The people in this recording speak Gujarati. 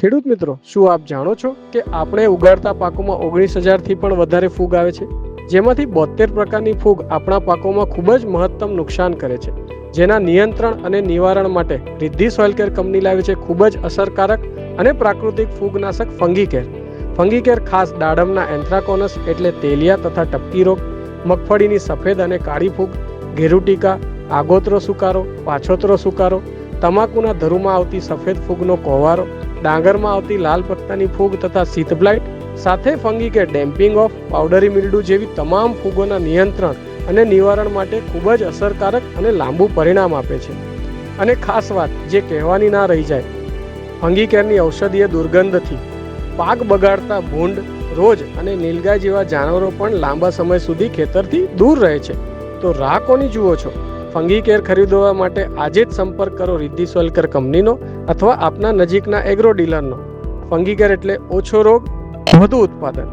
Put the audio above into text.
ખેડૂત મિત્રો, શું આપ જાણો છો કે આપણે ઉગાડતા પાકોમાં 19,000થી પણ વધારે ફૂગ આવે છે, જેમાંથી 72 પ્રકારની ફૂગ આપણા પાકોમાં ખૂબ જ મહત્તમ નુકસાન કરે છે, જેના નિયંત્રણ અને નિવારણ માટે રિદ્ધિ સોઇલ કેર કંપની લાવી છે ખૂબ જ અસરકારક અને પ્રાકૃતિક ફૂગનાશક ફંગીકેર. ફંગીકેર ખાસ દાડમના એન્થ્રાકોનસ એટલે તેલિયા તથા ટપકી રોગ, મગફળીની સફેદ અને કાળી ફૂગ, ઘેરુટીકા, આગોતરો સુકારો, પાછોતરો સુકારો, તમાકુના ધરુમાં આવતી સફેદ ફૂગનો કોવારો, ડાંગરમાં આવતી લાલ પત્તાની ફૂગ તથા શીત બ્લાઇટ સાથે ફંગીકેર ડેમ્પિંગ ઓફ, પાવડરી મિલ્ડ્યુ જેવી તમામ ફૂગોના નિયંત્રણ અને નિવારણ માટે ખૂબ જ અસરકારક અને લાંબુ પરિણામ આપે છે. અને ખાસ વાત જે કહેવાની ના રહી જાય, ફંગીકેરની ઔષધીય દુર્ગંધથી પાક બગાડતા ભૂંડ, રોજ અને નીલગાય જેવા જાનવરો પણ લાંબા સમય સુધી ખેતરથી દૂર રહે છે. તો રાહ કોની જુઓ છો? ફંગીકેર ખરીદવા માટે આજે જ સંપર્ક કરો રિદ્ધિ સોઇલ કેર કંપનીનો અથવા આપના નજીકના એગ્રો ડીલરનો. ફંગીકેર એટલે ઓછો રોગ, વધુ ઉત્પાદન.